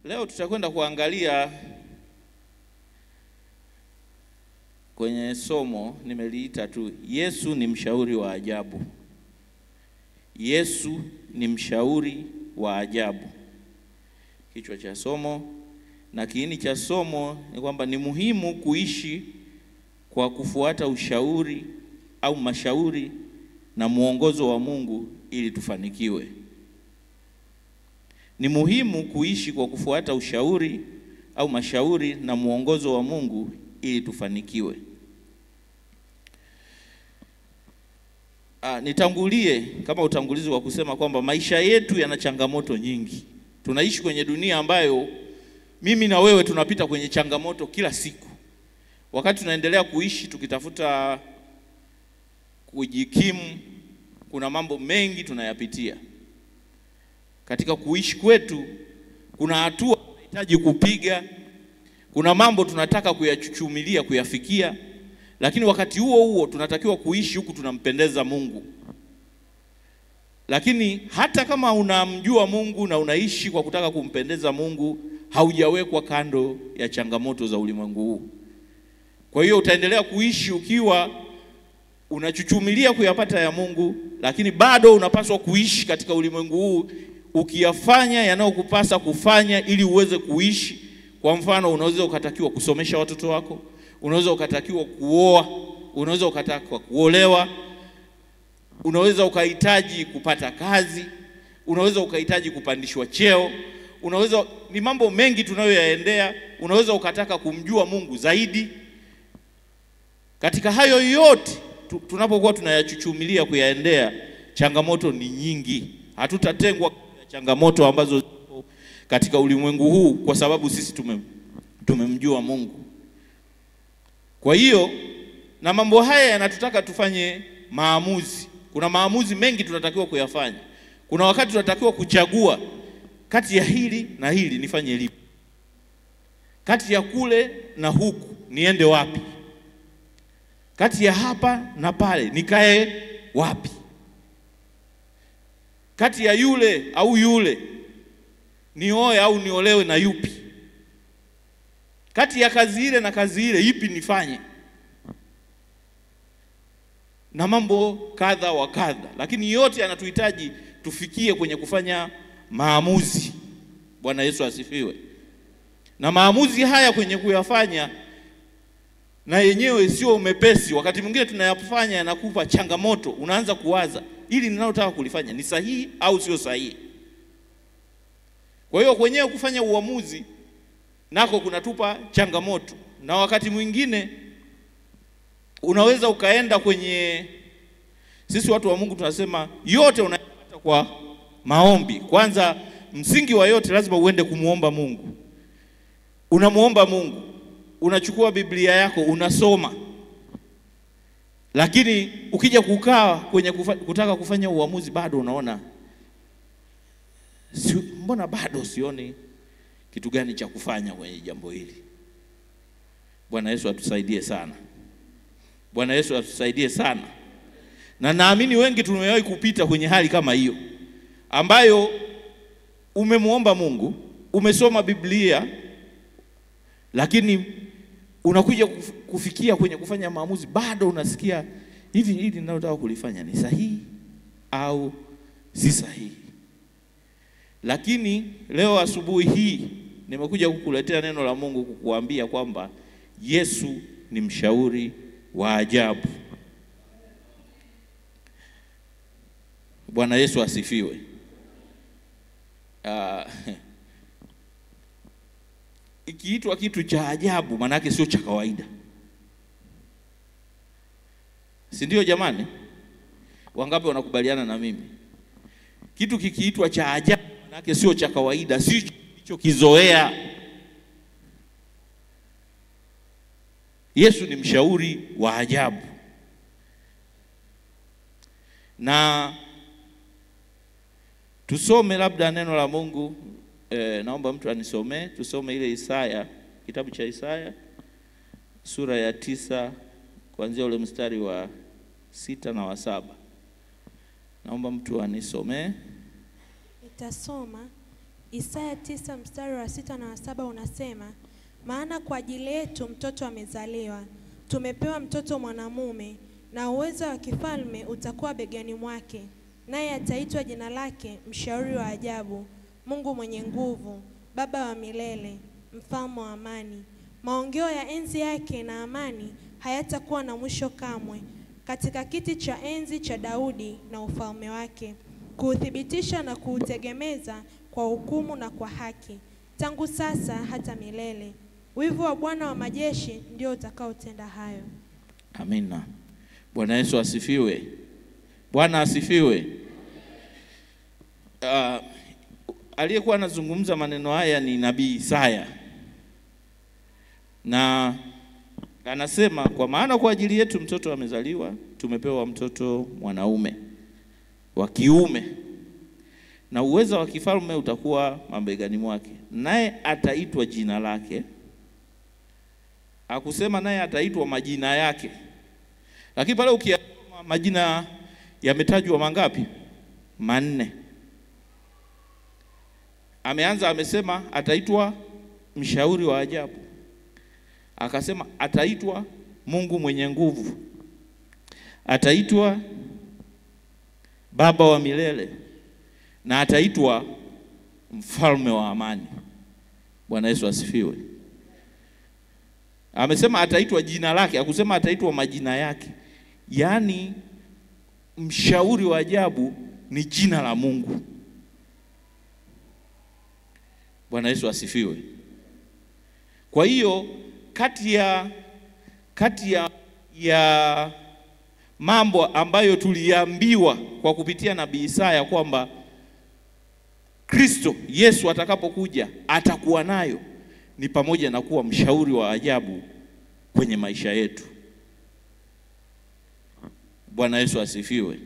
Leo tutakwenda kuangalia kwenye somo nimeliita tu Yesu ni mshauri wa ajabu. Yesu ni mshauri wa ajabu. Kichwa cha somo na kiini cha somo ni kwamba ni muhimu kuishi kwa kufuata ushauri au mashauri na muongozo wa Mungu ili tufanikiwe. Ni muhimu kuishi kwa kufuata ushauri au mashauri na muongozo wa Mungu ili tufanikiwe. Nitangulie kama utangulizi wa kusema kwamba maisha yetu yana changamoto nyingi. Tunaishi kwenye dunia ambayo mimi na wewe tunapita kwenye changamoto kila siku. Wakati tunaendelea kuishi tukitafuta kujikimu, kuna mambo mengi tunayapitia. Katika kuishi kwetu kuna hatua tunahitaji kupiga, kuna mambo tunataka kuyachuchumilia, kuyafikia, lakini wakati huo huo tunatakiwa kuishi huku tunampendeza Mungu. Lakini hata kama unamjua Mungu na unaishi kwa kutaka kumpendeza Mungu, haujawekwa kando ya changamoto za ulimwengu huu. Kwa hiyo utaendelea kuishi ukiwa unachuchumilia kuyapata ya Mungu, lakini bado unapaswa kuishi katika ulimwengu huu ukiyafanya yanayokupasa kufanya ili uweze kuishi. Kwa mfano, unaweza ukatakiwa kusomesha watoto wako, unaweza ukatakiwa kuoa, unaweza ukatakiwa kuolewa, unaweza ukahitaji kupata kazi, unaweza ukahitaji kupandishwa cheo, ni mambo mengi tunayoyaendea. Unaweza ukataka kumjua Mungu zaidi. Katika hayo yote tunapokuwa tunayachuchumilia kuyaendea, changamoto ni nyingi. Hatutatengwa changamoto ambazo zipo katika ulimwengu huu kwa sababu sisi tumemjua Mungu. Kwa hiyo na mambo haya yanatutaka tufanye maamuzi. Kuna maamuzi mengi tunatakiwa kuyafanya. Kuna wakati tunatakiwa kuchagua kati ya hili na hili, nifanye lipi? Kati ya kule na huku, niende wapi? Kati ya hapa na pale, nikae wapi? Kati ya yule au yule, nioe au niolewe na yupi? Kati ya kazi ile na kazi ile, ipi nifanye? Na mambo kadha wa kadha. Lakini yote yanatuhitaji tufikie kwenye kufanya maamuzi. Bwana Yesu asifiwe. Na maamuzi haya kwenye kuyafanya na yenyewe sio umepesi. Wakati mwingine tunayafanya yanakupa changamoto, unaanza kuwaza, ili ninalotaka kulifanya ni sahihi au sio sahihi? Kwa hiyo kwenyewe kufanya uamuzi nako kunatupa changamoto. Na wakati mwingine unaweza ukaenda kwenye, sisi watu wa Mungu tunasema yote unayapata kwa maombi. Kwanza msingi wa yote lazima uende kumuomba Mungu. Unamuomba Mungu, unachukua Biblia yako unasoma. Lakini ukija kukaa kwenye kutaka kufanya uamuzi, bado unaona mbona bado sioni kitu gani cha kufanya kwenye jambo hili. Bwana Yesu atusaidie sana. Bwana Yesu atusaidie sana. Na naamini wengi tumewahi kupita kwenye hali kama hiyo, ambayo umemuomba Mungu, umesoma Biblia, lakini unakuja kufikia kwenye kufanya maamuzi, bado unasikia hivi ninalotaka kulifanya ni sahihi au si sahihi. Lakini leo asubuhi hii nimekuja kukuletea neno la Mungu kukuambia kwamba Yesu ni mshauri wa ajabu. Bwana Yesu asifiwe. Ikiitwa kitu cha ajabu, maana yake sio cha kawaida. Si ndio jamani? Wangapi wanakubaliana na mimi? Kitu kikiitwa cha ajabu, maana yake sio cha kawaida, sio kizoea. Yesu ni mshauri wa ajabu. Na tusome labda neno la Mungu. Naomba mtu anisomee. Tusome ile Isaya, kitabu cha Isaya sura ya 9 kuanzia ule mstari wa 6 na wa 7. Naomba mtu anisomee. Nitasoma Isaya 9 mstari wa 6 na 7 unasema, maana kwa ajili yetu mtoto amezaliwa, tumepewa mtoto mwanamume, na uwezo wa kifalme utakuwa begani mwake, naye ataitwa jina lake Mshauri wa Ajabu, Mungu mwenye nguvu, Baba wa milele, Mfalme wa amani. Maongeo ya enzi yake na amani hayatakuwa na mwisho kamwe, katika kiti cha enzi cha Daudi na ufalme wake, kuuthibitisha na kuutegemeza kwa hukumu na kwa haki, tangu sasa hata milele. Wivu wa Bwana wa majeshi ndio utakaotenda hayo. Amina. Bwana Yesu asifiwe. Bwana asifiwe. Aliyekuwa anazungumza maneno haya ni nabii Isaya. Na anasema, kwa maana kwa ajili yetu mtoto amezaliwa, tumepewa mtoto mwanaume wa kiume, na uwezo wa kifalme utakuwa mabegani mwake, naye ataitwa jina lake. Hakusema naye ataitwa majina yake. Lakini pale ukiangalia majina yametajwa mangapi? 4. Ameanza amesema ataitwa Mshauri wa Ajabu. Akasema ataitwa Mungu mwenye nguvu. Ataitwa Baba wa milele, na ataitwa Mfalme wa amani. Bwana Yesu asifiwe. Amesema ataitwa jina lake, hakusema ataitwa majina yake. Yaani Mshauri wa Ajabu ni jina la Mungu. Bwana Yesu asifiwe. Kwa hiyo kati ya mambo ambayo tuliambiwa kwa kupitia nabii Isaya kwamba Kristo Yesu atakapokuja atakuwa nayo, ni pamoja na kuwa mshauri wa ajabu kwenye maisha yetu. Bwana Yesu asifiwe.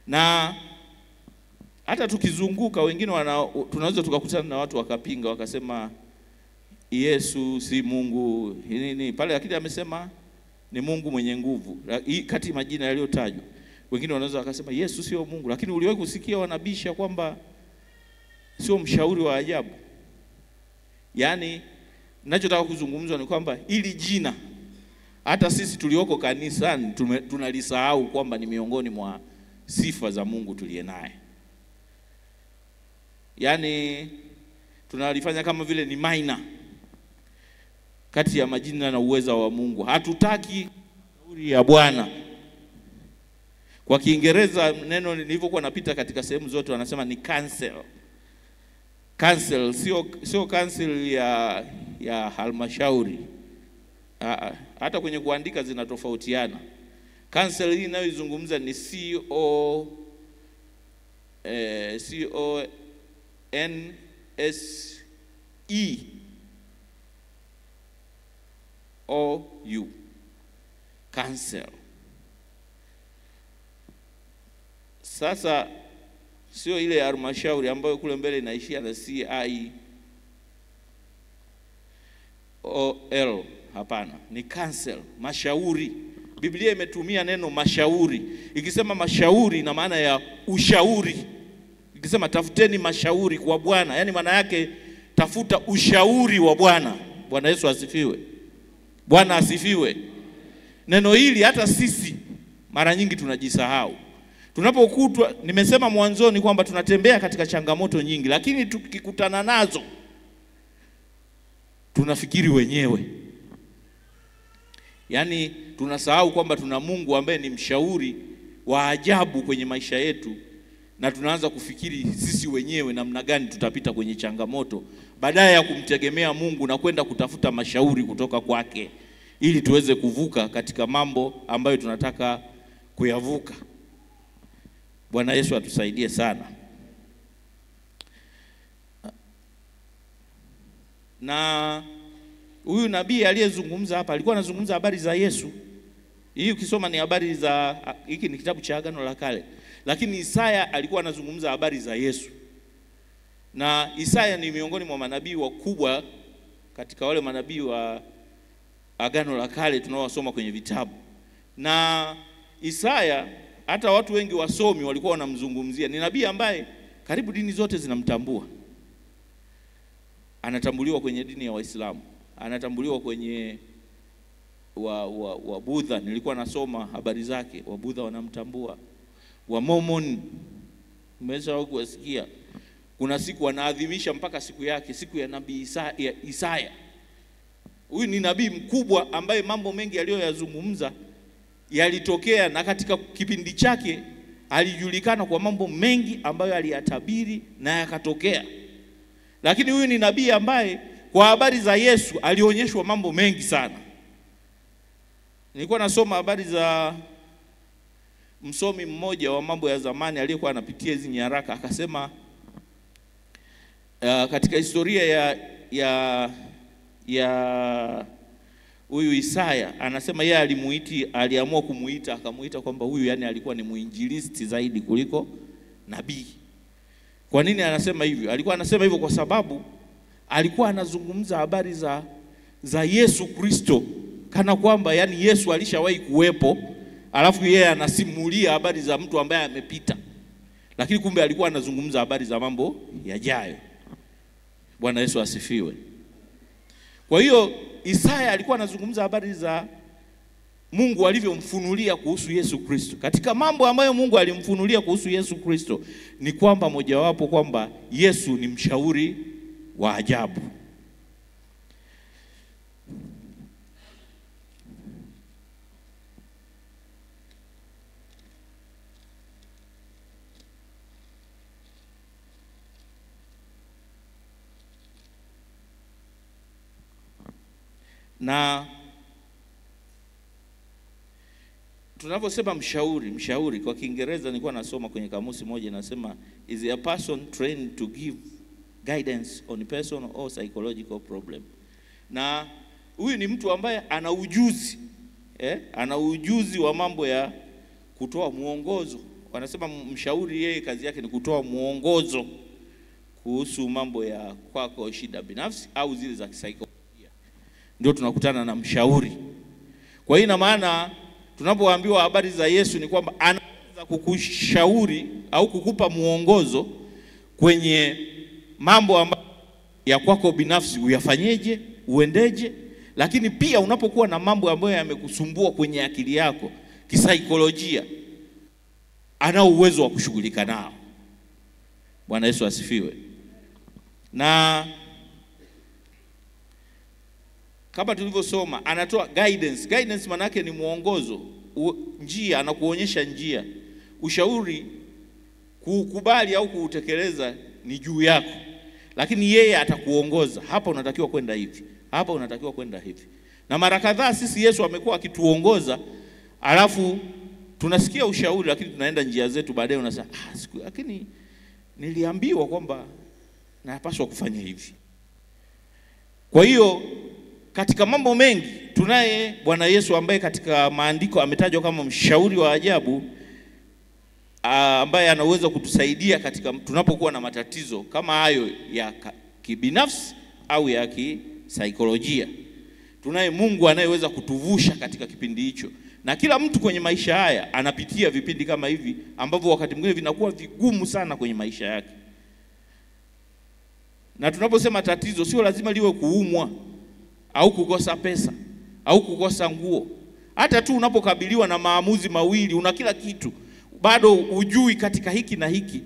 Na hata tukizunguka wengine tunaweza tukakutana na watu wakapinga wakasema Yesu si Mungu nini pale, lakini amesema ni Mungu mwenye nguvu. Kati majina yaliyotajwa, wengine wanaweza wakasema Yesu sio Mungu, lakini uliwahi kusikia wanabisha kwamba sio mshauri wa ajabu? Yaani ninachotaka kuzungumza ni kwamba ili jina hata sisi tulioko kanisani tunalisahau kwamba ni miongoni mwa sifa za Mungu tuliye naye. Yaani tunalifanya kama vile ni minor kati ya majina na uweza wa Mungu. Hatutaki shauri ya Bwana. Kwa Kiingereza neno nilivyokuwa napita katika sehemu zote wanasema ni cancel. Cancel sio cancel ya halmashauri. Hata kwenye kuandika zinatofautiana. Cancel hii inayozungumza ni CONSEOU. Cancel. Sasa sio ile halmashauri ambayo kule mbele inaishia na CIOL. Hapana, ni cancel, mashauri. Biblia imetumia neno mashauri. Ikisema mashauri na maana ya ushauri. Ikisema tafuteni mashauri kwa Bwana, yani maana yake tafuta ushauri wa Bwana. Bwana Yesu asifiwe. Bwana asifiwe. Neno hili hata sisi mara nyingi tunajisahau. Tunapokutwa, nimesema mwanzoni kwamba tunatembea katika changamoto nyingi, lakini tukikutana nazo tunafikiri wenyewe. Yaani tunasahau kwamba tuna Mungu ambaye ni mshauri wa ajabu kwenye maisha yetu, na tunaanza kufikiri sisi wenyewe namna gani tutapita kwenye changamoto badala ya kumtegemea Mungu na kwenda kutafuta mashauri kutoka kwake ili tuweze kuvuka katika mambo ambayo tunataka kuyavuka. Bwana Yesu atusaidie sana. Na huyu nabii aliyezungumza hapa alikuwa anazungumza habari za Yesu. Hii ukisoma ni habari za, hiki ni kitabu cha Agano la Kale. Lakini Isaya alikuwa anazungumza habari za Yesu. Na Isaya ni miongoni mwa manabii wakubwa katika wale manabii wa Agano la Kale tunaowasoma kwenye vitabu. Na Isaya hata watu wengi wasomi walikuwa wanamzungumzia. Ni nabii ambaye karibu dini zote zinamtambua. anatambuliwa kwenye dini ya Waislamu, anatambuliwa kwenye wa Buddha. Nilikuwa nasoma habari zake, wa Buddha wanamtambua, wa Mormon mmeshawahi kusikia. Kuna siku wanaadhimisha mpaka siku yake, siku ya nabii Isaya. Huyu ni nabii mkubwa ambaye mambo mengi aliyoyazungumza yalitokea, na katika kipindi chake alijulikana kwa mambo mengi ambayo aliyatabiri na yakatokea. Lakini huyu ni nabii ambaye kwa habari za Yesu alionyeshwa mambo mengi sana. Nilikuwa nasoma habari za msomi mmoja wa mambo ya zamani aliyekuwa anapitia hizi nyaraka, akasema katika historia ya huyu Isaya, anasema yeye aliamua kumuita, akamuita kwamba huyu yani alikuwa ni muinjilisti zaidi kuliko nabii. Kwa nini anasema hivyo? Alikuwa anasema hivyo kwa sababu alikuwa anazungumza habari za Yesu Kristo kana kwamba yani Yesu alishawahi kuwepo, alafu yeye anasimulia habari za mtu ambaye amepita. Lakini kumbe alikuwa anazungumza habari za mambo yajayo. Bwana Yesu asifiwe. Kwa hiyo Isaya alikuwa anazungumza habari za Mungu alivyomfunulia kuhusu Yesu Kristo. Katika mambo ambayo Mungu alimfunulia kuhusu Yesu Kristo ni kwamba mojawapo kwamba Yesu ni mshauri wa ajabu. Na tunaposema mshauri kwa Kiingereza, nilikuwa nasoma kwenye kamusi moja inasema is a person trained to give guidance on personal or psychological problem. Na huyu ni mtu ambaye ana ujuzi ana ujuzi wa mambo ya kutoa muongozo. Wanasema mshauri yeye kazi yake ni kutoa muongozo kuhusu mambo ya kwako shida binafsi au zile za kisaikolojia. Ndio tunakutana na mshauri. Kwa hiyo ina maana tunapoambiwa habari za Yesu ni kwamba anaweza kukushauri au kukupa muongozo kwenye mambo ambayo ya kwako binafsi uyafanyeje, uendeje, lakini pia unapokuwa na mambo ambayo yamekusumbua kwenye akili yako kisaikolojia, ana uwezo wa kushughulika nao. Bwana Yesu asifiwe. Na kama tulivyosoma, anatoa guidance. Guidance maana yake ni muongozo, njia, anakuonyesha njia. Ushauri kukubali au kuutekeleza ni juu yako, lakini yeye atakuongoza, hapa unatakiwa kwenda hivi, hapa unatakiwa kwenda hivi. Na mara kadhaa sisi Yesu amekuwa akituongoza, alafu tunasikia ushauri lakini tunaenda njia zetu, baadaye unasema lakini niliambiwa kwamba napaswa kufanya hivi. Kwa hiyo katika mambo mengi tunaye Bwana Yesu ambaye katika maandiko ametajwa kama mshauri wa ajabu, ambaye anaweza kutusaidia katika tunapokuwa na matatizo kama hayo ya kibinafsi au ya kisaikolojia. Tunaye Mungu anayeweza kutuvusha katika kipindi hicho. Na kila mtu kwenye maisha haya anapitia vipindi kama hivi ambavyo wakati mwingine vinakuwa vigumu sana kwenye maisha yake. Na tunaposema tatizo sio lazima liwe kuumwa au kukosa pesa au kukosa nguo. Hata tu unapokabiliwa na maamuzi mawili, una kila kitu, bado ujui katika hiki na hiki.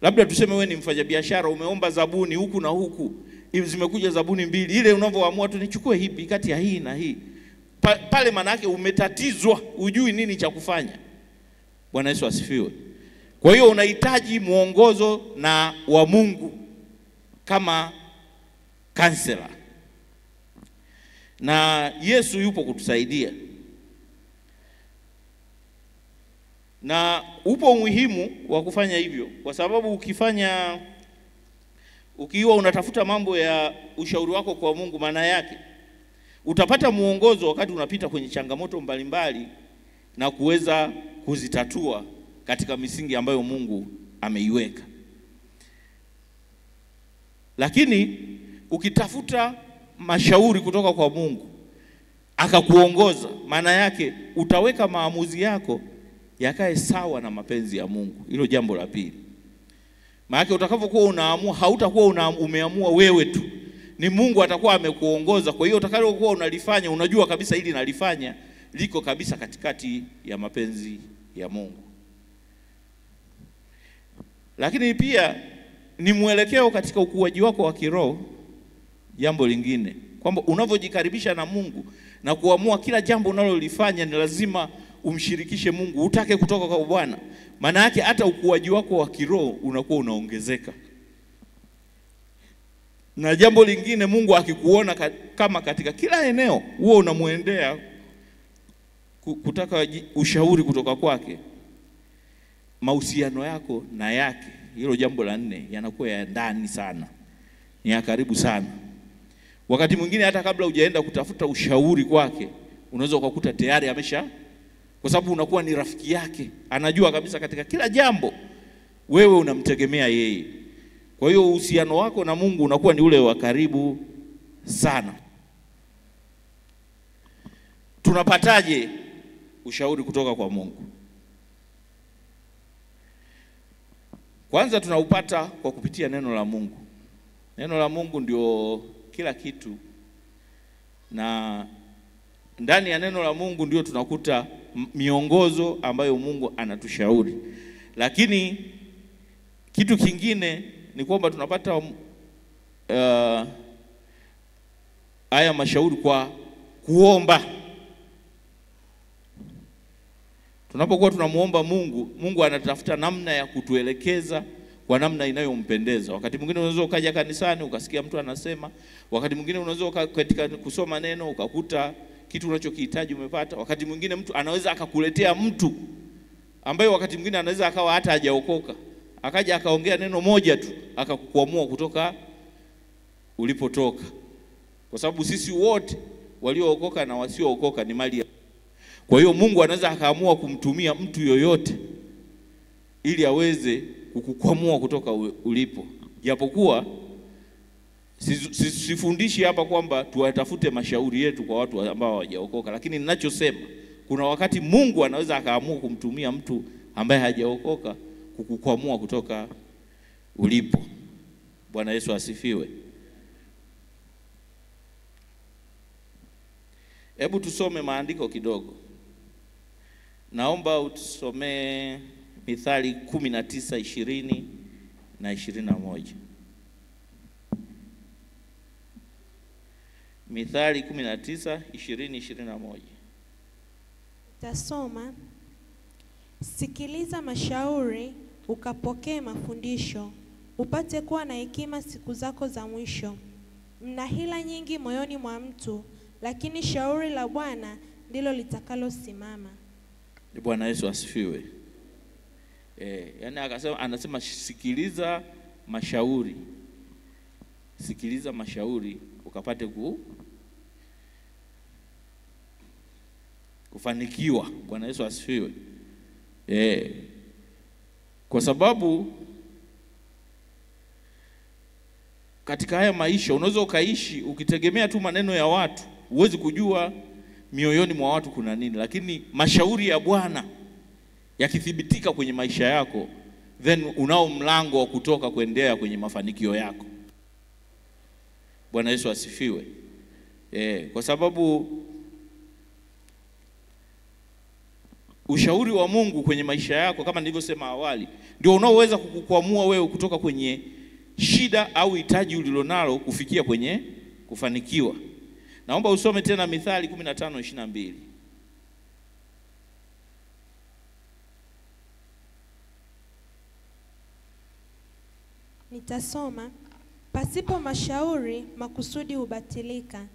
Labda tuseme wewe ni mfanyabiashara, umeomba zabuni huku na huku, zimekuja zabuni mbili, ile unavyoamua tu nichukue hipi kati ya hii na hii. Pale maana yake umetatizwa, ujui nini cha kufanya. Bwana Yesu asifiwe. Kwa hiyo unahitaji muongozo na wa Mungu kama counselor. Na Yesu yupo kutusaidia. Na upo umuhimu wa kufanya hivyo, kwa sababu ukiwa unatafuta mambo ya ushauri wako kwa Mungu, maana yake utapata muongozo wakati unapita kwenye changamoto mbalimbali na kuweza kuzitatua katika misingi ambayo Mungu ameiweka. Lakini ukitafuta mashauri kutoka kwa Mungu akakuongoza, maana yake utaweka maamuzi yako yakae sawa na mapenzi ya Mungu. Hilo jambo la pili. Maana yake utakapokuwa unaamua, hautakuwa umeamua wewe tu, ni Mungu atakuwa amekuongoza. Kwa hiyo utakalokuwa unalifanya unajua kabisa hili nalifanya liko kabisa katikati ya mapenzi ya Mungu. Lakini pia ni mwelekeo katika ukuaji wako wa kiroho. Jambo lingine kwamba unavyojikaribisha na Mungu na kuamua kila jambo unalolifanya ni lazima umshirikishe Mungu, utake kutoka kwa Bwana. Maana yake hata ukuaji wako wa kiroho unakuwa unaongezeka. Na jambo lingine, Mungu akikuona kama katika kila eneo huo unamuendea kutaka ushauri kutoka kwake, mahusiano yako na yake, hilo jambo la 4, yanakuwa ya ndani sana, ni ya karibu sana. Wakati mwingine hata kabla hujaenda kutafuta ushauri kwake, unaweza ukakuta tayari kwa sababu unakuwa ni rafiki yake, anajua kabisa katika kila jambo wewe unamtegemea yeye. Kwa hiyo uhusiano wako na Mungu unakuwa ni ule wa karibu sana. Tunapataje ushauri kutoka kwa Mungu? Kwanza tunaupata kwa kupitia neno la Mungu. Neno la Mungu ndio kila kitu, na ndani ya neno la Mungu ndio tunakuta miongozo ambayo Mungu anatushauri. Lakini kitu kingine ni kwamba tunapata haya mashauri kwa kuomba. Tunapokuwa tunamuomba Mungu, Mungu anatafuta namna ya kutuelekeza kwa namna inayompendeza. Wakati mwingine unaweza ukaja kanisani ukasikia mtu anasema, wakati mwingine unaweza katika kusoma neno ukakuta kitu unachokihitaji umepata. Wakati mwingine mtu anaweza akakuletea mtu ambaye wakati mwingine anaweza akawa hata hajaokoka, akaja akaongea neno moja tu akakukwamua kutoka ulipotoka. Kwa sababu sisi wote waliookoka na wasiookoka ni mali ya. Kwa hiyo Mungu anaweza akaamua kumtumia mtu yoyote ili aweze kukukwamua kutoka ulipo. Japokuwa sifundishi hapa kwamba tuwatafute mashauri yetu kwa watu ambao hawajaokoka, lakini ninachosema kuna wakati Mungu anaweza akaamua kumtumia mtu ambaye hajaokoka kukukwamua kutoka ulipo. Bwana Yesu asifiwe. Hebu tusome maandiko kidogo. Naomba utusomee Mithali 19:20 na 21. Mithali 19:20-21. Tasoma. Sikiliza mashauri, ukapokee mafundisho, upate kuwa na hekima siku zako za mwisho. Mna hila nyingi moyoni mwa mtu, lakini shauri la Bwana ndilo litakalosimama. Bwana Yesu asifiwe. Yani anasema sikiliza mashauri. Sikiliza mashauri ukapate kufanikiwa. Bwana Yesu asifiwe. Kwa sababu katika haya maisha unaweza ukaishi ukitegemea tu maneno ya watu, huwezi kujua mioyoni mwa watu kuna nini. Lakini mashauri ya Bwana yakithibitika kwenye maisha yako, then unao mlango wa kutoka kuendea kwenye mafanikio yako. Bwana Yesu asifiwe. Kwa sababu ushauri wa Mungu kwenye maisha yako, kama nilivyosema awali, ndio unaoweza kukukwamua wewe kutoka kwenye shida au hitaji ulilonalo kufikia kwenye kufanikiwa. Naomba usome tena Mithali 15:22. Nitasoma. Pasipo mashauri makusudi hubatilika,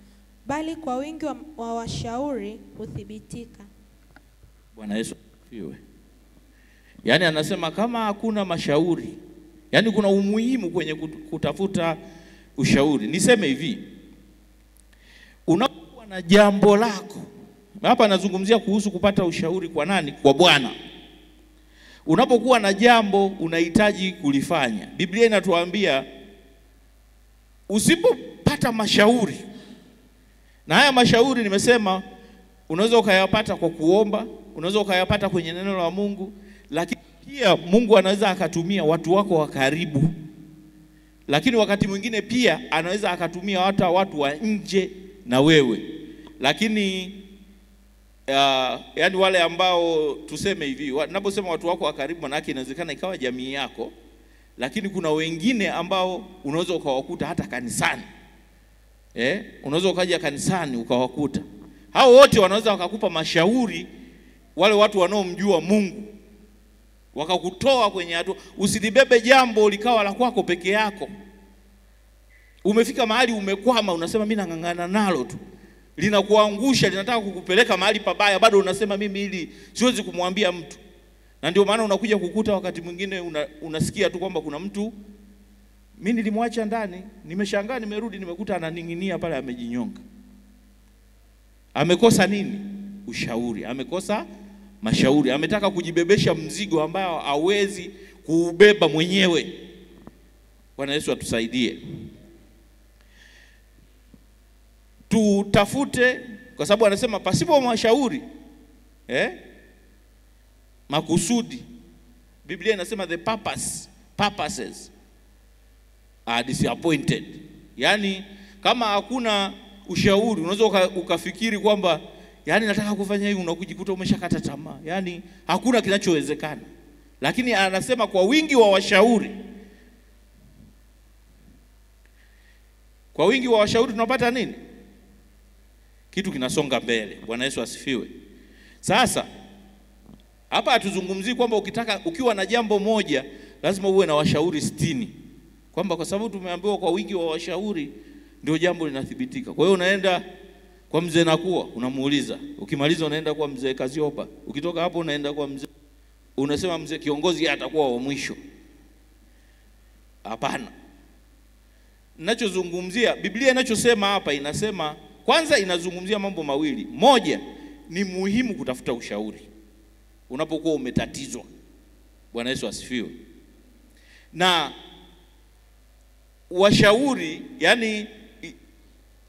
bali kwa wingi wa washauri huthibitika. Bwana Yesu asifiwe. Yaani anasema kama hakuna mashauri, yaani kuna umuhimu kwenye kutafuta ushauri. Niseme hivi, unapokuwa na jambo lako, hapa nazungumzia kuhusu kupata ushauri kwa nani? Kwa Bwana. Unapokuwa na jambo unahitaji kulifanya, Biblia inatuambia usipopata mashauri, na haya mashauri nimesema unaweza ukayapata kwa kuomba, unaweza ukayapata kwenye neno la Mungu, lakini pia Mungu anaweza akatumia watu wako wa karibu lakini wakati mwingine pia anaweza akatumia hata watu wa nje na wewe. Lakini yani wale ambao tuseme hivi, ninaposema watu wako wa karibu, maana yake inawezekana ikawa jamii yako, lakini kuna wengine ambao unaweza ukawakuta hata kanisani. Unaweza ukaja kanisani ukawakuta. Hao wote wanaweza wakakupa mashauri, wale watu wanaomjua Mungu, wakakutoa kwenye hatua. Usilibebe jambo likawa la kwako peke yako. Umefika mahali umekwama, unasema mimi nang'ang'ana nalo tu, linakuangusha, linataka kukupeleka mahali pabaya, bado unasema mimi hili siwezi kumwambia mtu. Na ndio maana unakuja kukuta wakati mwingine unasikia tu kwamba kuna mtu, mimi nilimwacha ndani, nimeshangaa nimerudi nimekuta ananing'inia pale amejinyonga. Amekosa nini? Ushauri. Amekosa mashauri. Ametaka kujibebesha mzigo ambao hawezi kuubeba mwenyewe. Bwana Yesu atusaidie. Tutafute, kwa sababu anasema pasipo mashauri makusudi, Biblia inasema the purposes are disappointed. Yani kama hakuna ushauri, unaweza ukafikiri kwamba yani nataka kufanya hivi, unakujikuta umeshakata tamaa. Yani hakuna kinachowezekana. Lakini anasema kwa wingi wa washauri, kwa wingi wa washauri tunapata nini? Kitu kinasonga mbele. Bwana Yesu asifiwe. Sasa hapa hatuzungumzii kwamba ukiwa na jambo moja lazima uwe na washauri 60. Kwamba kwa sababu tumeambiwa kwa wingi wa washauri ndio jambo linathibitika. Kwa hiyo unaenda kwa mzee Nakua, unamuuliza. Ukimaliza unaenda kwa mzee Kaziopa. Ukitoka hapo unaenda kwa mzee, unasema mzee kiongozi atakuwa wa mwisho. Hapana. Ninachozungumzia, Biblia inachosema hapa inasema, kwanza inazungumzia mambo mawili. Moja, ni muhimu kutafuta ushauri unapokuwa umetatizwa. Bwana Yesu asifiwe. Na washauri, yani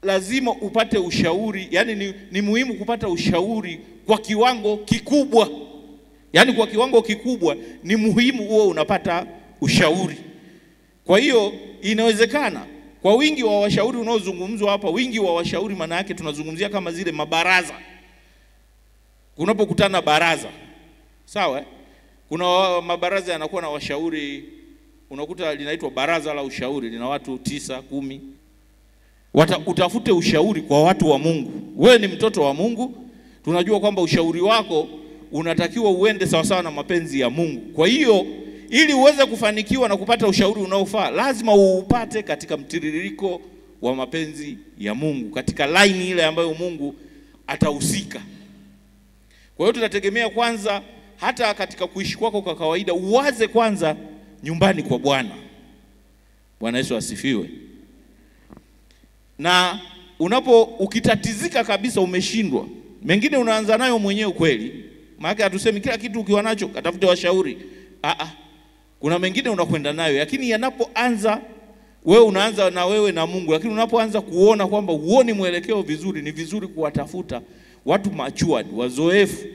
lazima upate ushauri, yani ni muhimu kupata ushauri kwa kiwango kikubwa. Yani kwa kiwango kikubwa ni muhimu uwe unapata ushauri. Kwa hiyo inawezekana kwa wingi wa washauri unaozungumzwa hapa, wingi wa washauri maana yake tunazungumzia kama zile mabaraza. Kunapokutana baraza, sawa? Kuna mabaraza yanakuwa na washauri, unakuta linaitwa baraza la ushauri, lina watu 9, 10. Utafute ushauri kwa watu wa Mungu. Wewe ni mtoto wa Mungu, tunajua kwamba ushauri wako unatakiwa uende sawa sawa na mapenzi ya Mungu. Kwa hiyo ili uweze kufanikiwa na kupata ushauri unaofaa, lazima uupate katika mtiririko wa mapenzi ya Mungu, katika line ile ambayo Mungu atahusika. Kwa hiyo tunategemea kwanza, hata katika kuishi kwako kwa kawaida, uwaze kwanza nyumbani kwa Bwana. Bwana Yesu asifiwe. Na ukitatizika kabisa, umeshindwa, mengine unaanza nayo mwenyewe kweli. Maana hatusemi kila kitu ukiwa nacho katafute washauri. Kuna mengine unakwenda nayo, lakini yanapoanza wewe unaanza na wewe na Mungu, lakini unapoanza kuona kwamba huoni mwelekeo vizuri, ni vizuri kuwatafuta watu matured, wazoefu,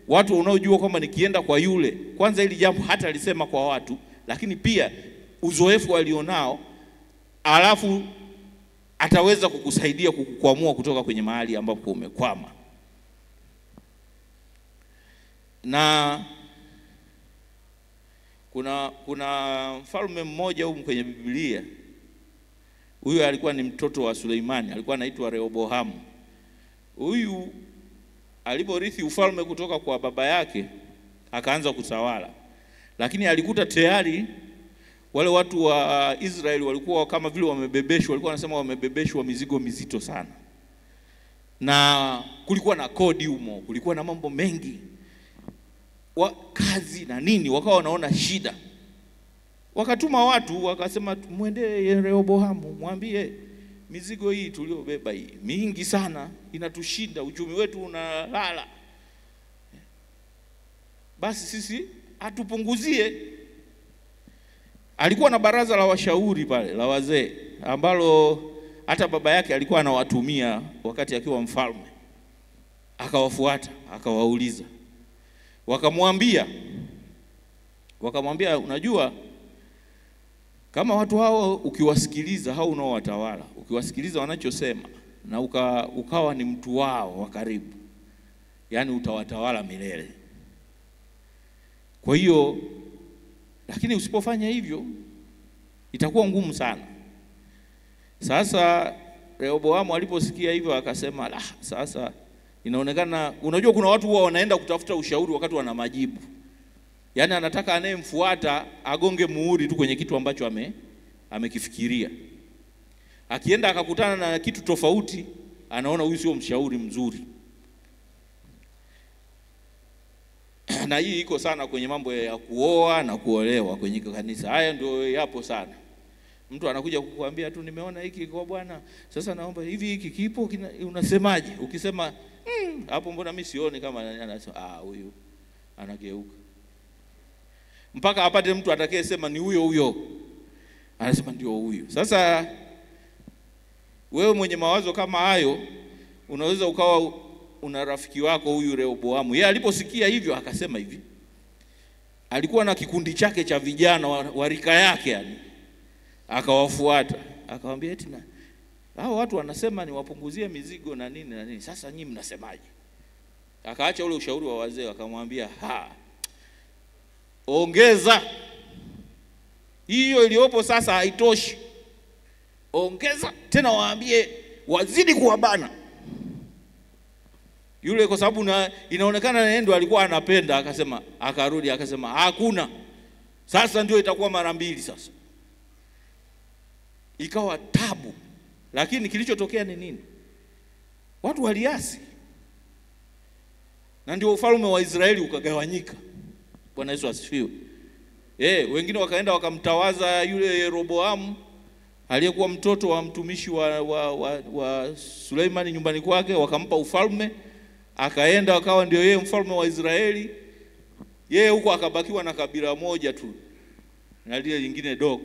watu unaojua kwamba nikienda kwa yule, kwanza hili jambo hata alisema kwa watu, lakini pia uzoefu walionao, alafu ataweza kukusaidia kukukwamua kutoka kwenye mahali ambapo umekwama. Na kuna mfalme mmoja huko kwenye Biblia. Huyu alikuwa ni mtoto wa Suleimani, alikuwa anaitwa Rehoboamu. Huyu aliporithi ufalme kutoka kwa baba yake, akaanza kutawala. Lakini alikuta tayari wale watu wa Israeli walikuwa kama vile wamebebeshwa, walikuwa wanasema wamebebeshwa mizigo mizito sana. Na kulikuwa na kodi humo, kulikuwa na mambo mengi, kazi na nini, wakawa wanaona shida. Wakatuma watu, wakasema muende Rehoboamu, mwambie mizigo hii tuliobeba hii mingi sana, inatushinda, uchumi wetu unalala. Basi sisi atupunguzie. Alikuwa na baraza la washauri pale, la wazee, ambalo hata baba yake alikuwa anawatumia wakati akiwa mfalme. Akawafuata, akawauliza. Wakamwambia, unajua Kama watu hao ukiwasikiliza, hao unaowatawala, ukiwasikiliza wanachosema na ukawa ni mtu wao wa karibu, yani utawatawala milele. Kwa hiyo, lakini usipofanya hivyo itakuwa ngumu sana. Sasa Rehoboamu aliposikia hivyo akasema, la, sasa inaonekana, unajua kuna watu huwa wanaenda kutafuta ushauri wakati wana majibu. Yaani anataka anayemfuata agonge muhuri tu kwenye kitu ambacho amekifikiria. Akienda akakutana na kitu tofauti, anaona huyu sio mshauri mzuri. Na hii iko sana kwenye mambo ya kuoa na kuolewa kwenye kanisa. Haya ndio yapo sana. Mtu anakuja kukuambia tu, nimeona hiki kwa bwana, sasa naomba hivi, hiki kipo, unasemaje? Ukisema hapo mbona mimi sioni, kama anasema huyu anageuka. Mpaka apate mtu atakayesema ni huyo, anasema ndio huyu. Sasa wewe mwenye mawazo kama hayo, unaweza ukawa una rafiki wako huyu Rehoboamu. Yeye aliposikia hivyo akasema hivi, alikuwa na kikundi chake cha vijana wa rika yake, yani akawafuata, akamwambia eti na hao watu wanasema niwapunguzie mizigo na nini na nini, sasa nyinyi mnasemaje? Akaacha ule ushauri wa wazee, akamwambia ongeza, hiyo iliyopo sasa haitoshi, ongeza tena, waambie wazidi kuwabana. Yule kwa sababu inaonekana yeye ndo alikuwa anapenda, akasema, akarudi akasema hakuna, sasa ndio itakuwa mara mbili. Sasa ikawa tabu. Lakini kilichotokea ni nini? Watu waliasi, na ndio ufalme wa Israeli ukagawanyika. Bwana Yesu asifiwe. Wengine wakaenda wakamtawaza yule Yeroboamu aliyekuwa mtoto wa mtumishi wa Suleimani nyumbani kwake, wakampa ufalme, akaenda akawa ndio yeye mfalme wa Israeli. Yeye huko akabakiwa na kabila moja tu na lile lingine dogo.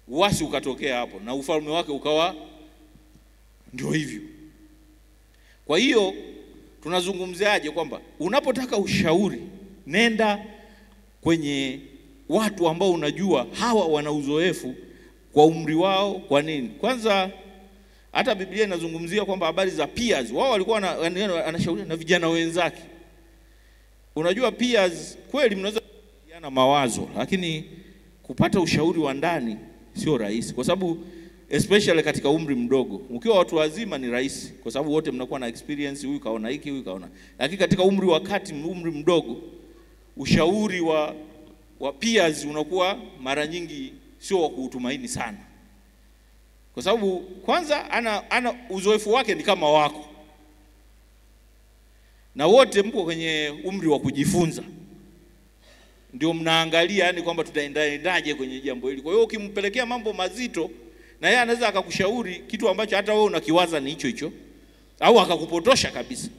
Uasi ukatokea hapo na ufalme wake ukawa ndio hivyo. Kwa hiyo tunazungumziaje kwamba unapotaka ushauri, nenda kwenye watu ambao unajua hawa wana uzoefu kwa umri wao. Kwa nini? Kwanza hata Biblia inazungumzia kwamba habari za peers, wao walikuwa anashauri na vijana wenzake. Unajua peers kweli mnaweza kushirikiana mawazo, lakini kupata ushauri wa ndani sio rahisi, kwa sababu especially katika umri mdogo. Ukiwa watu wazima ni rahisi kwa sababu wote mnakuwa na experience, huyu kaona hiki, huyu kaona. Lakini katika umri wa kati, umri mdogo, ushauri wa peers unakuwa mara nyingi sio wa kutumaini sana. Kwa sababu kwanza ana uzoefu wake ni kama wako, na wote mko kwenye umri wa kujifunza. Ndio mnaangalia yani kwamba tutaendaje kwenye jambo hili. Kwa hiyo ukimpelekea mambo mazito, na yeye anaweza akakushauri kitu ambacho hata wewe unakiwaza ni hicho au akakupotosha kabisa.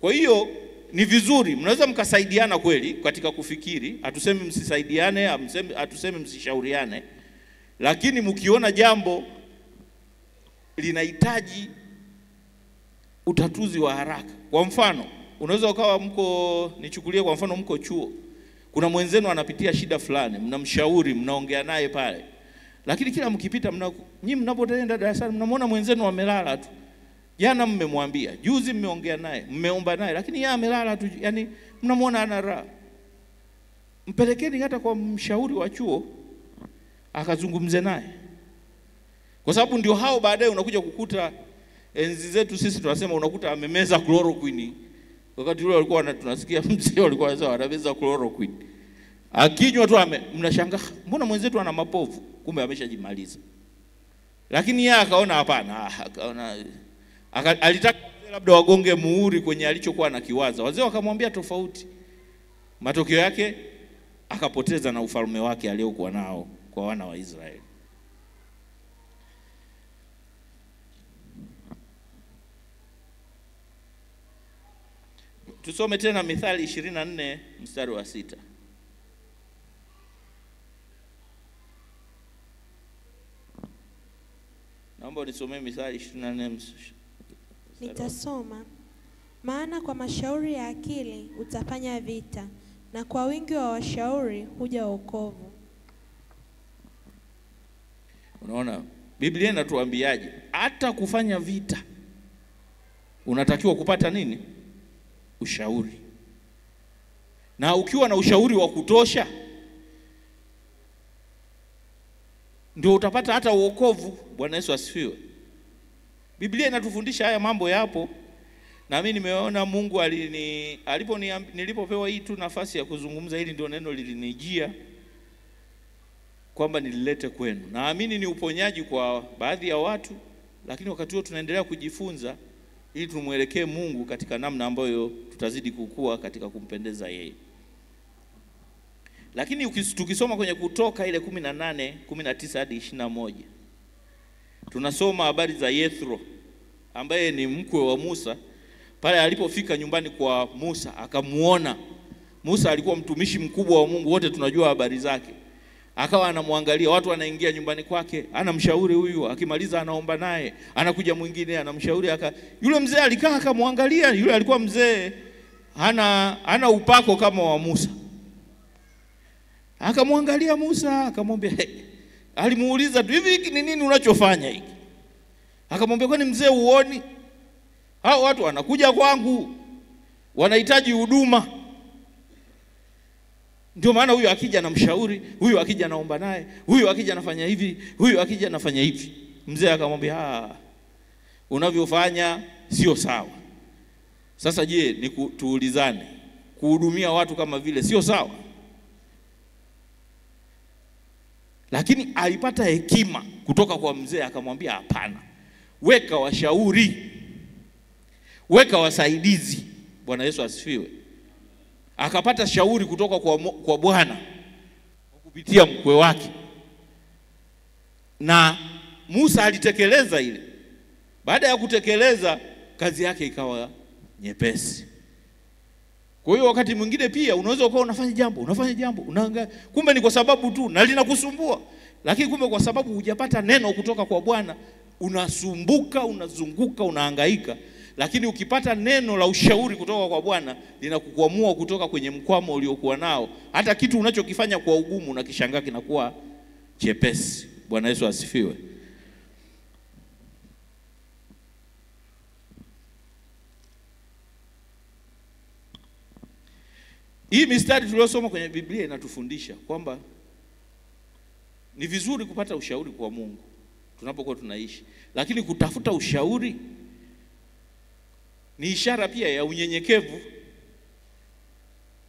Kwa hiyo ni vizuri mnaweza mkasaidiana kweli katika kufikiri. Hatusemi msisaidiane, hatusemi msishauriane, lakini mkiona jambo linahitaji utatuzi wa haraka. Kwa mfano, unaweza ukawa nichukulie kwa mfano mko chuo, kuna mwenzenu anapitia shida fulani, mnamshauri, mnaongea naye pale. Lakini kila mkipita nyinyi mnapoenda darasani mnamwona mwenzenu amelala tu. Jana mmemwambia, juzi mmeongea naye, mmeomba naye, lakini yeye amelala tu, yani mnamwona ana raha. Mpelekeni hata kwa mshauri wa chuo akazungumze naye. Kwa sababu ndio hao baadaye unakuja kukuta, enzi zetu sisi tunasema unakuta amemeza chloroquine. Wakati ule walikuwa tunasikia mzee walikuwa wanasema anameza chloroquine. Akinywa tu mnashangaa, mbona mwenzetu ana mapovu? Kumbe ameshajimaliza. Lakini yeye akaona hapana, alitaka labda wagonge muhuri kwenye alichokuwa anakiwaza. Wazee wakamwambia tofauti. Matokeo yake akapoteza na ufalme wake aliokuwa nao kwa wana wa Israeli. Tusome tena Mithali 24 mstari wa 6. Naomba nisomee Mithali 24. Nitasoma. Maana kwa mashauri ya akili utafanya vita, na kwa wingi wa washauri huja wokovu. Unaona Biblia inatuambiaje? Hata kufanya vita unatakiwa kupata nini? Ushauri. Na ukiwa na ushauri wa kutosha ndio utapata hata wokovu. Bwana Yesu asifiwe. Biblia inatufundisha haya mambo yapo. Na mimi nimeona Mungu nilipopewa hii tu nafasi ya kuzungumza, hili ndio neno lilinijia kwamba nililete kwenu. Naamini ni uponyaji kwa baadhi ya watu, lakini wakati huo tunaendelea kujifunza ili tumuelekee Mungu katika namna ambayo tutazidi kukua katika kumpendeza yeye. Lakini tukisoma kwenye Kutoka ile 18:19 hadi 21, tunasoma habari za Yethro ambaye ni mkwe wa Musa. Pale alipofika nyumbani kwa Musa akamuona. Musa alikuwa mtumishi mkubwa wa Mungu, wote tunajua habari zake. Akawa anamwangalia, watu wanaingia nyumbani kwake, anamshauri huyu, akimaliza anaomba naye, anakuja mwingine anamshauri. Yule mzee alikaa akamwangalia, yule alikuwa mzee hana upako kama wa Musa. Akamwangalia Musa, akamwambia alimuuliza tu, hivi ni nini unachofanya hiki? Akamwambia, kwani mzee uoni? Hao watu wanakuja kwangu, wanahitaji huduma. Ndio maana huyu akija na mshauri, huyu akija naomba naye, huyu akija nafanya hivi, huyu akija nafanya hivi. Mzee akamwambia, unavyofanya sio sawa. Sasa je, ni tuulizane, kuhudumia watu kama vile sio sawa? Lakini alipata hekima kutoka kwa mzee, akamwambia hapana. Weka washauri, weka wasaidizi. Bwana Yesu asifiwe. Akapata shauri kutoka kwa Bwana kupitia mkwe wake. Na Musa alitekeleza ile. Baada ya kutekeleza, kazi yake ikawa nyepesi. Kwa hiyo wakati mwingine pia unaweza ukawa unafanya jambo, unaangalia kumbe ni kwa sababu tu na linakusumbua. Lakini kumbe kwa sababu hujapata neno kutoka kwa Bwana, unasumbuka, unazunguka, unahangaika. Lakini ukipata neno la ushauri kutoka kwa Bwana, linakukwamua kutoka kwenye mkwamo uliokuwa nao. Hata kitu unachokifanya kwa ugumu unakishangaa kinakuwa chepesi. Bwana Yesu asifiwe. Hii mistari tuliyosoma kwenye Biblia inatufundisha kwamba ni vizuri kupata ushauri kwa Mungu tunapokuwa tunaishi. Lakini kutafuta ushauri ni ishara pia ya unyenyekevu.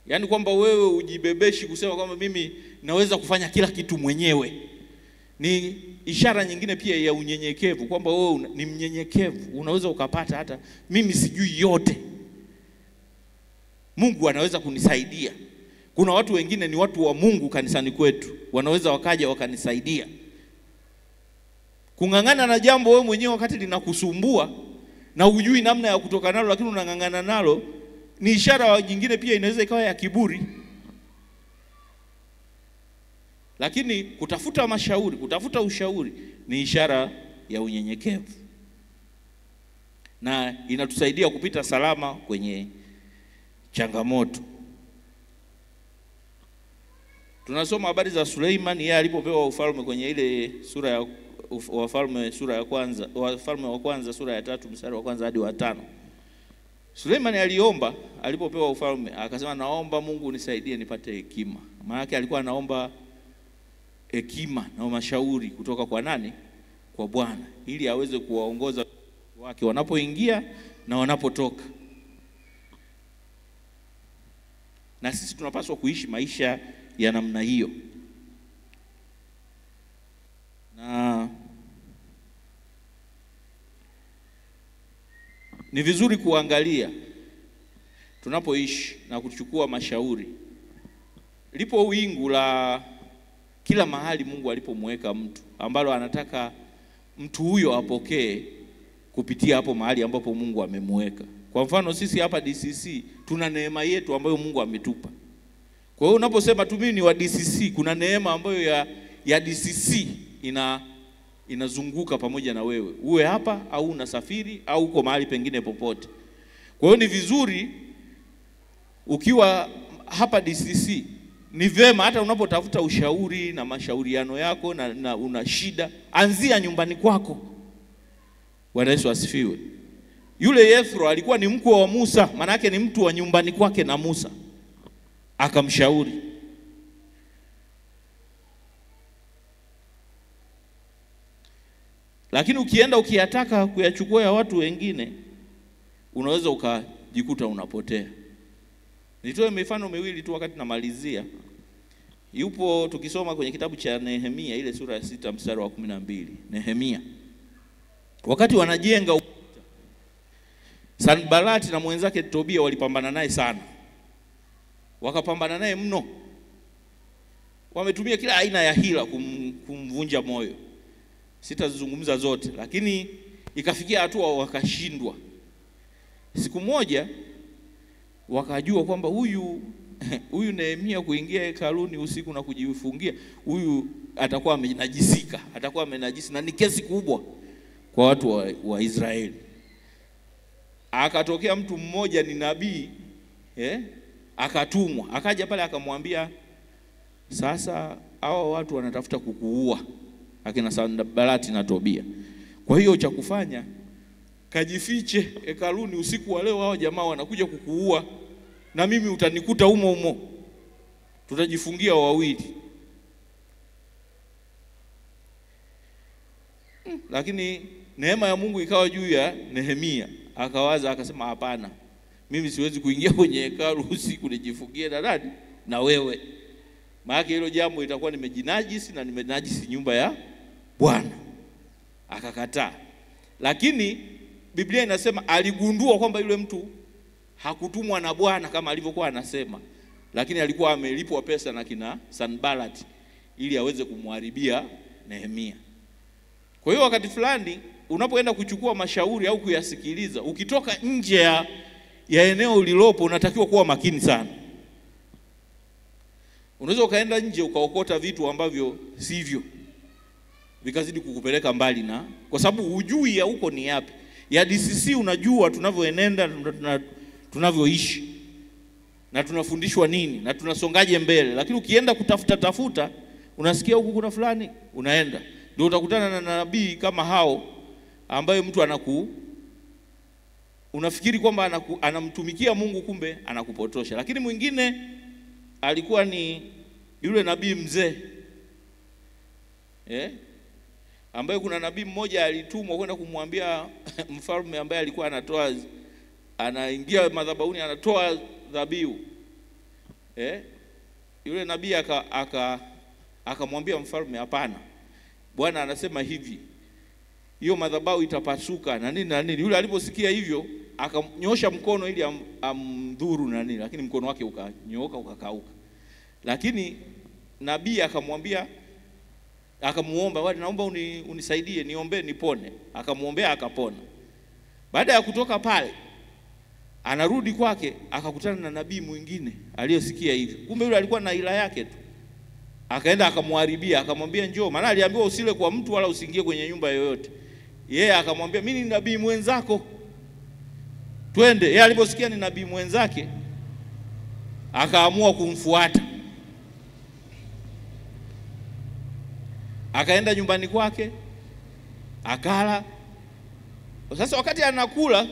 Yaani kwamba wewe ujibebeshi kusema kwamba mimi naweza kufanya kila kitu mwenyewe. Ni ishara nyingine pia ya unyenyekevu, kwamba wewe ni mnyenyekevu. Unaweza ukapata hata mimi sijui yote, Mungu anaweza kunisaidia. Kuna watu wengine ni watu wa Mungu kanisani kwetu, wanaweza wakaja wakanisaidia. Kung'ang'ana na jambo wewe mwenyewe wakati linakusumbua na hujui namna ya kutoka nalo, lakini unang'ang'ana nalo, ni ishara nyingine pia inaweza ikawa ya kiburi. Lakini kutafuta ushauri ni ishara ya unyenyekevu. Na inatusaidia kupita salama kwenye changamoto. Tunasoma habari za Suleiman, yeye alipopewa ufalme kwenye ile sura ya Wafalme sura ya kwanza, Wafalme wa kwanza sura ya 3 mstari wa kwanza hadi wa 5. Suleiman aliomba alipopewa ufalme, akasema naomba Mungu nisaidie nipate hekima. Maana yake alikuwa anaomba hekima na mashauri kutoka kwa nani? Kwa Bwana, ili aweze kuwaongoza wake wanapoingia na wanapotoka. Na sisi tunapaswa kuishi maisha ya namna hiyo. Na ni vizuri kuangalia tunapoishi na kuchukua mashauri. Lipo wingu la kila mahali Mungu alipomweka mtu, ambalo anataka mtu huyo apokee kupitia hapo mahali ambapo Mungu amemweka. Kwa mfano sisi hapa DCC tuna neema yetu ambayo Mungu ametupa. Kwa hiyo unaposema tu mimi ni wa DCC, kuna neema ambayo ya DCC inazunguka pamoja na wewe, uwe hapa au unasafiri au uko mahali pengine popote. Kwa hiyo ni vizuri ukiwa hapa DCC, ni vema hata unapotafuta ushauri na mashauriano yako na una shida, anzia nyumbani kwako. Bwana Yesu asifiwe. Yule Yethro alikuwa ni mkwe wa Musa, maana yake ni mtu wa nyumbani kwake na Musa. Akamshauri. Lakini ukienda ukiyataka kuyachukua ya watu wengine, unaweza ukajikuta unapotea. Nitoe mifano miwili tu wakati namalizia. Yupo tukisoma kwenye kitabu cha Nehemia ile sura ya 6 mstari wa 12. Nehemia, wakati wanajenga ukuta, Sanbalati na mwenzake Tobia walipambana naye sana. Wakapambana naye mno. Wametumia kila aina ya hila kumvunja moyo. Sitazungumza zote, lakini ikafikia hatua wakashindwa. Siku moja wakajua kwamba huyu Nehemia kuingia hekaluni usiku na kujifungia, huyu atakuwa amenajisika, atakuwa amenajisi, na ni kesi kubwa kwa watu wa Israeli. Akatokea mtu mmoja ni nabii, akatumwa, akaja pale akamwambia, sasa hao watu wanatafuta kukuua, akina Sanbalati na Tobia. Kwa hiyo cha kufanya, kajifiche hekaluni usiku wa leo, hao jamaa wanakuja kukuua na mimi utanikuta humo humo, tutajifungia wawili. Lakini neema ya Mungu ikawa juu ya Nehemia. Akawaza akasema, hapana, mimi siwezi kuingia kwenye hekalu usiku nijifungie na nani? Na wewe. Maana hilo jambo itakuwa nimejinajisi na nimenajisi nyumba ya Bwana. Akakataa. Lakini Biblia inasema aligundua kwamba yule mtu hakutumwa na Bwana kama alivyokuwa anasema, lakini alikuwa amelipwa pesa na kina Sanbalati ili aweze kumharibia Nehemia. Kwa hiyo wakati fulani unapoenda kuchukua mashauri au kuyasikiliza, ukitoka nje ya eneo ulilopo, unatakiwa kuwa makini sana. Unaweza ukaenda nje ukaokota vitu ambavyo sivyo, vikazidi kukupeleka mbali, na kwa sababu hujui ya huko ni yapi. Ya DCC unajua tunavyoenenda, tunavyoishi na tunafundishwa nini na tunasongaje mbele, lakini ukienda kutafuta unasikia huku kuna fulani, unaenda ndio utakutana na nabii kama hao, ambaye mtu unafikiri kwamba anamtumikia Mungu, kumbe anakupotosha. Lakini mwingine alikuwa ni yule nabii mzee, ambaye kuna nabii mmoja alitumwa kwenda kumwambia mfalme ambaye alikuwa anaingia madhabahuni anatoa dhabihu. Yule nabii akamwambia mfalme, hapana, Bwana anasema hivi, hiyo madhabahu itapasuka na nini na nini. Yule aliposikia hivyo akanyosha mkono ili amdhuru na nini, lakini mkono wake ukanyooka ukakauka. Lakini nabii akamwambia, akamuomba, Bwana naomba unisaidie, niombe nipone. Akamuombea akapona. Baada ya kutoka pale, anarudi kwake akakutana na nabii mwingine aliyesikia hivyo. Kumbe yule alikuwa na ila yake tu. Akaenda akamharibia, akamwambia njoo, maana aliambiwa usile kwa mtu wala usiingie kwenye nyumba yoyote. Yeye akamwambia mimi ni nabii mwenzako, twende. Yeye aliposikia ni nabii mwenzake akaamua kumfuata. Akaenda nyumbani kwake, akala. Sasa wakati anakula,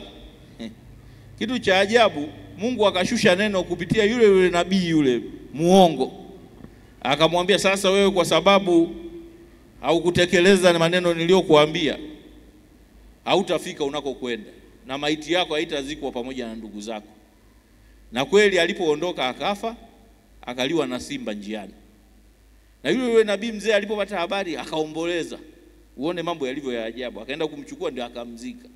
kitu cha ajabu, Mungu akashusha neno kupitia yule nabii yule muongo. Akamwambia, sasa wewe kwa sababu haukutekeleza maneno niliyokuambia, hautafika unakokwenda na maiti yako haitazikwa pamoja na ndugu zako. Na kweli alipoondoka akafa, akaliwa na simba njiani. Na yule nabii mzee alipopata habari akaomboleza. Uone mambo yalivyo ya ajabu. Akaenda kumchukua ndio akamzika.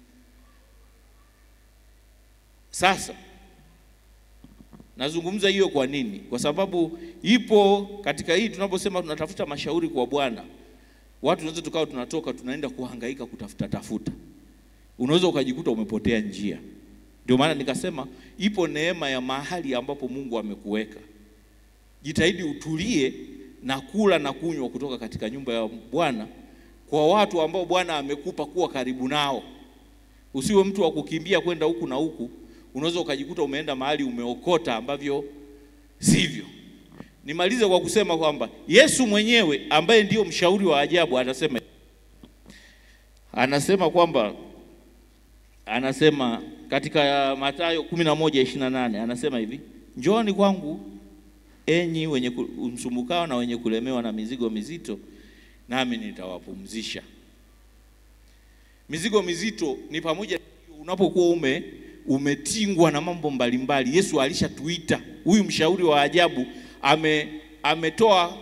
Sasa nazungumza hiyo kwa nini? Kwa sababu ipo katika hii tunaposema tunatafuta mashauri kwa Bwana, watu tunaweza tukao tunatoka tunaenda kuhangaika kutafuta. Unaweza ukajikuta umepotea njia. Ndio maana nikasema ipo neema ya mahali ambapo Mungu amekuweka. Jitahidi utulie na kula na kunywa kutoka katika nyumba ya Bwana kwa watu ambao Bwana amekupa kuwa karibu nao. Usiwe mtu wa kukimbia kwenda huku na huku. Unaweza ukajikuta umeenda mahali umeokota ambavyo sivyo. nimalize kwa kusema kwamba Yesu mwenyewe ambaye ndio mshauri wa ajabu anasema katika Mathayo 11:28 anasema hivi, njooni kwangu enyi wenye msumbukao na wenye kulemewa na mizigo mizito, nami nitawapumzisha. Mizigo mizito ni pamoja unapokuwa umetingwa na mambo mbalimbali. Yesu alishatuita, huyu mshauri wa ajabu ametoa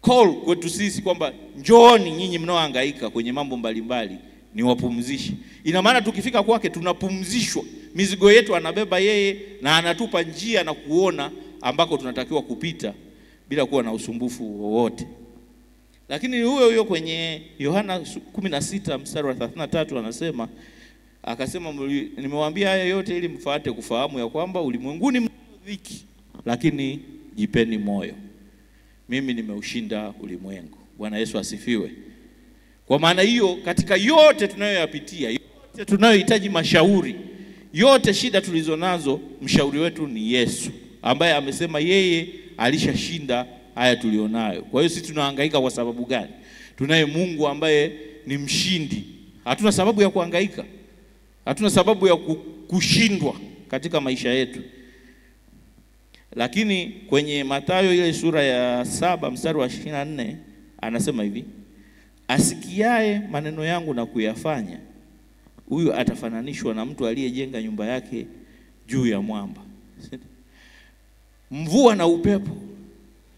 call kwetu sisi kwamba njooni nyinyi mnaohangaika kwenye mambo mbalimbali niwapumzishe. Ina maana tukifika kwake tunapumzishwa. Mizigo yetu anabeba yeye na anatupa njia na kuona ambako tunatakiwa kupita bila kuwa na usumbufu wowote. Lakini huyo kwenye Yohana 16:33 akasema, nimewaambia haya yote ili mfuate kufahamu ya kwamba ulimwenguni mna dhiki, lakini jipeni moyo, mimi nimeushinda ulimwengu. Bwana Yesu asifiwe. Kwa maana hiyo katika yote tunayoyapitia, yote tunayohitaji mashauri, yote shida tulizonazo, mshauri wetu ni Yesu, ambaye amesema yeye alishashinda haya tulionayo. Kwa hiyo sisi tunahangaika kwa sababu gani? Tunaye Mungu ambaye ni mshindi. Hatuna sababu ya kuhangaika. Hatuna sababu ya kushindwa katika maisha yetu. Lakini kwenye Mathayo ile sura ya 7:24 anasema hivi, asikiaye maneno yangu na kuyafanya, huyu atafananishwa na mtu aliyejenga nyumba yake juu ya mwamba. Mvua na upepo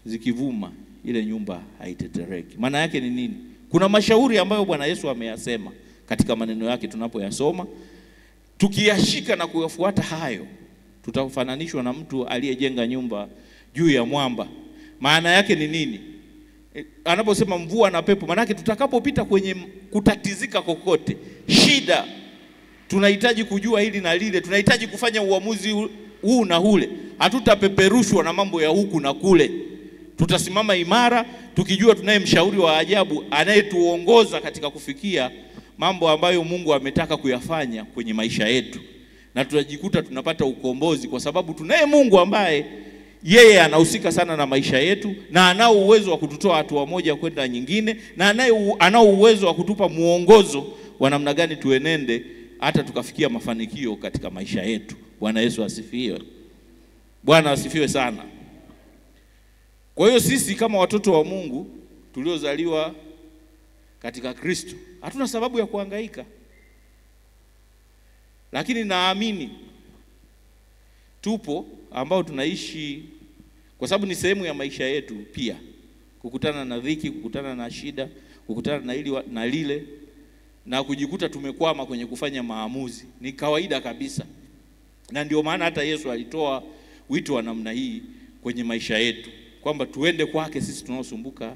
zikivuma, ile nyumba haitetereki. Maana yake ni nini? Kuna mashauri ambayo Bwana Yesu ameyasema katika maneno yake, tunapoyasoma tukiyashika na kuyafuata hayo, tutafananishwa na mtu aliyejenga nyumba juu ya mwamba. Maana yake ni nini? Anaposema mvua na pepo, maana yake tutakapopita kwenye kutatizika kokote, shida, tunahitaji kujua hili na lile, tunahitaji kufanya uamuzi huu na ule, hatutapeperushwa na mambo ya huku na kule. Tutasimama imara tukijua tunaye mshauri wa ajabu anayetuongoza katika kufikia mambo ambayo Mungu ametaka kuyafanya kwenye maisha yetu, na tutajikuta tunapata ukombozi kwa sababu tunaye Mungu ambaye yeye anahusika sana na maisha yetu, na anao uwezo wa kututoa hatua moja kwenda nyingine, na anao uwezo wa kutupa muongozo wa namna gani tuenende hata tukafikia mafanikio katika maisha yetu. Bwana Yesu asifiwe. Bwana asifiwe sana. Kwa hiyo sisi kama watoto wa Mungu tuliozaliwa katika Kristo, hatuna sababu ya kuhangaika. Lakini naamini tupo ambao tunaishi, kwa sababu ni sehemu ya maisha yetu pia, kukutana na dhiki, kukutana na shida, kukutana na hili na lile, na kujikuta tumekwama kwenye kufanya maamuzi. Ni kawaida kabisa. Na ndio maana hata Yesu alitoa wito wa namna hii kwenye maisha yetu, kwamba tuende kwake sisi tunaosumbuka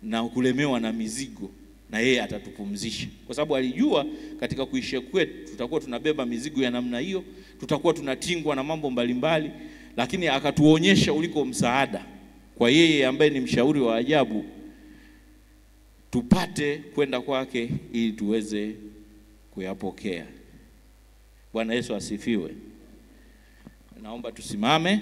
na kulemewa na mizigo, na yeye atatupumzisha. Kwa sababu alijua katika kuishi kwetu tutakuwa tunabeba mizigo ya namna hiyo, tutakuwa tunatingwa na mambo mbalimbali, lakini akatuonyesha uliko msaada kwa yeye ambaye ni mshauri wa ajabu, tupate kwenda kwake ili tuweze kuyapokea. Bwana Yesu asifiwe. Naomba tusimame.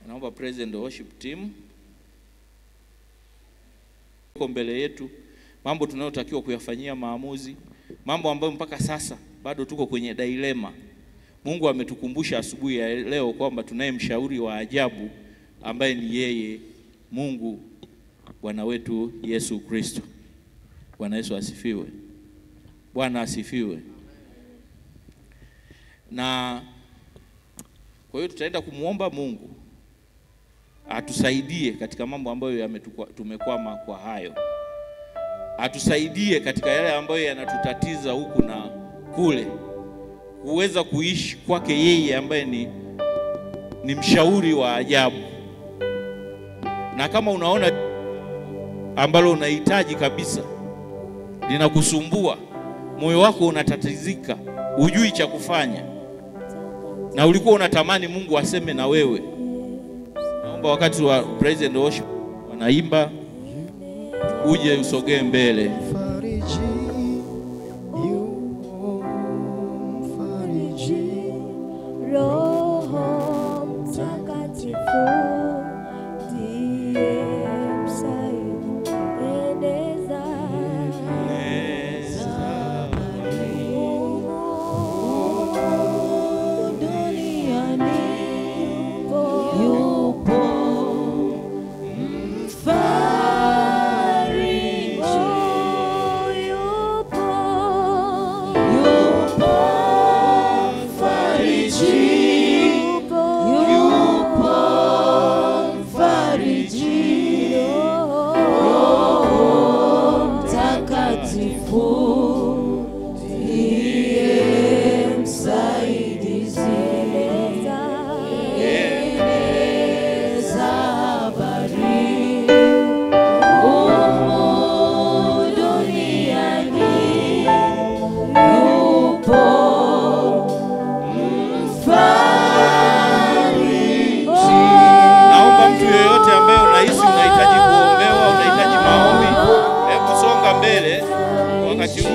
Naomba praise and worship team kwa mbele yetu, mambo tunayotakiwa kuyafanyia maamuzi, mambo ambayo mpaka sasa bado tuko kwenye dilema. Mungu ametukumbusha asubuhi ya leo kwamba tunaye mshauri wa ajabu ambaye ni yeye Mungu Bwana wetu Yesu Kristo. Bwana Yesu asifiwe. Bwana asifiwe. Na kwa hiyo tutaenda kumuomba Mungu atusaidie katika mambo ambayo tumekwama kwa hayo. Atusaidie katika yale ambayo yanatutatiza huku na kule, kuweza kuishi kwake yeye ambaye ni mshauri wa ajabu. Na kama unaona ambalo unahitaji kabisa linakusumbua, moyo wako unatatizika, hujui cha kufanya, na ulikuwa unatamani Mungu aseme na wewe, naomba wakati wa praise and worship wanaimba, uje usogee mbele.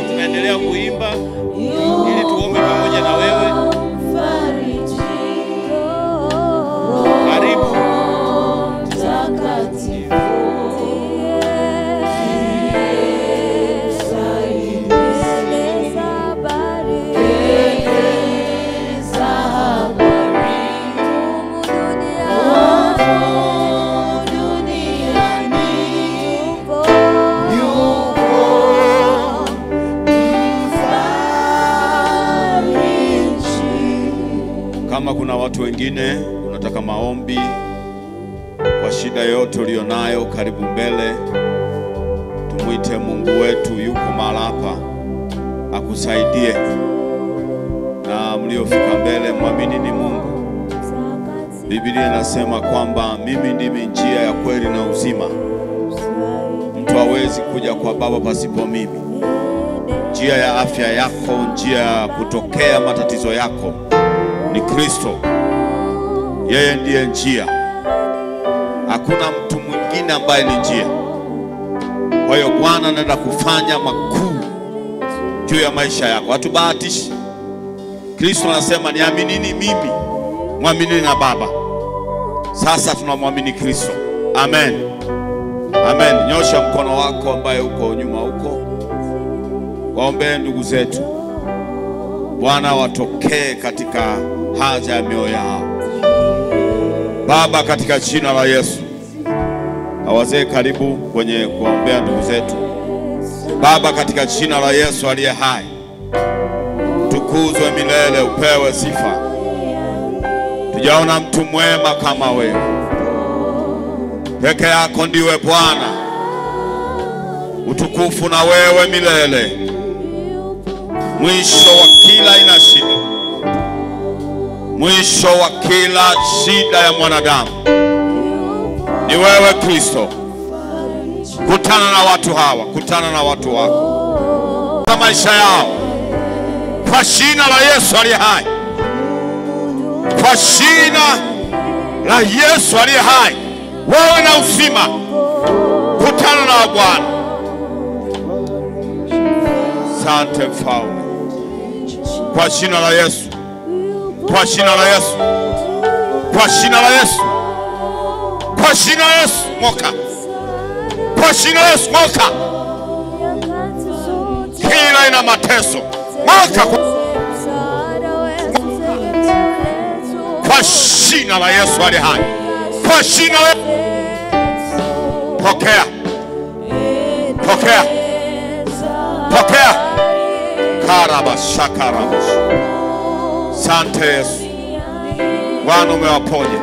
Tunaendelea kuimba ili tuombe pamoja na wewe. Karibu. Kama kuna watu wengine unataka maombi kwa shida yote ulionayo, karibu mbele. Tumuite Mungu wetu, yuko mahali hapa akusaidie. Na mliofika mbele, muamini ni Mungu. Biblia inasema kwamba mimi ndimi njia ya kweli na uzima. Mtu hawezi kuja kwa Baba pasipo mimi. Njia ya afya yako, njia ya kutokea matatizo yako ni Kristo. Yeye ndiye njia. Hakuna mtu mwingine ambaye ni njia. Kwa hiyo Bwana anaenda kufanya makuu juu ya maisha yako. Hatubahatishi. Kristo anasema niaminini mimi, muamini na Baba. Sasa tunamwamini Kristo. Amen. Amen. Nyosha mkono wako ambaye uko nyuma huko. Waombee ndugu zetu. Bwana watokee katika haja ya mioyo yao. Baba, katika jina la Yesu. Wazee karibu kwenye kuombea ndugu zetu. Baba, katika jina la Yesu aliye hai. Tukuzwe milele, upewe sifa. Tujaona mtu mwema kama wewe. Peke yako ndiwe Bwana. Utukufu na wewe milele. Mwisho wa kila ina shida, mwisho wa kila shida ya mwanadamu ni wewe Kristo. Kutana na watu hawa, kutana na watu wako kwa maisha yao, kwa jina la Yesu aliye hai. Kwa jina la Yesu aliye hai, wewe na uzima, kutana na Bwana. Asante Mfalme. Kwa jina la Yesu, kwa jina la Yesu, kwa jina la Yesu, kwa jina la Yesu, moka. Kwa jina la Yesu, moka. Kila ina mateso, moka. Kwa jina la Yesu aliye hai, kwa jina la Yesu, pokea, pokea, pokea. Karabashakarabash. Sante Yesu. Bwana umewaponya.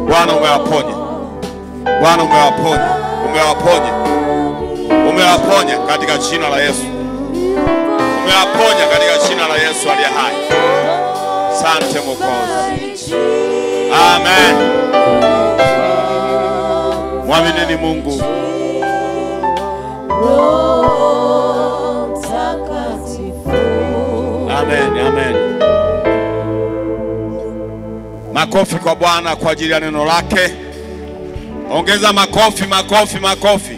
Bwana umewaponya. Bwana umewaponya. Umewaponya. Umewaponya katika jina la Yesu. Umewaponya katika jina la Yesu aliye hai. Sante Mwokozi. Amen. Mwaminini Mungu. Amen, amen. Makofi kwa Bwana kwa ajili ya neno lake. Ongeza makofi, makofi, makofi.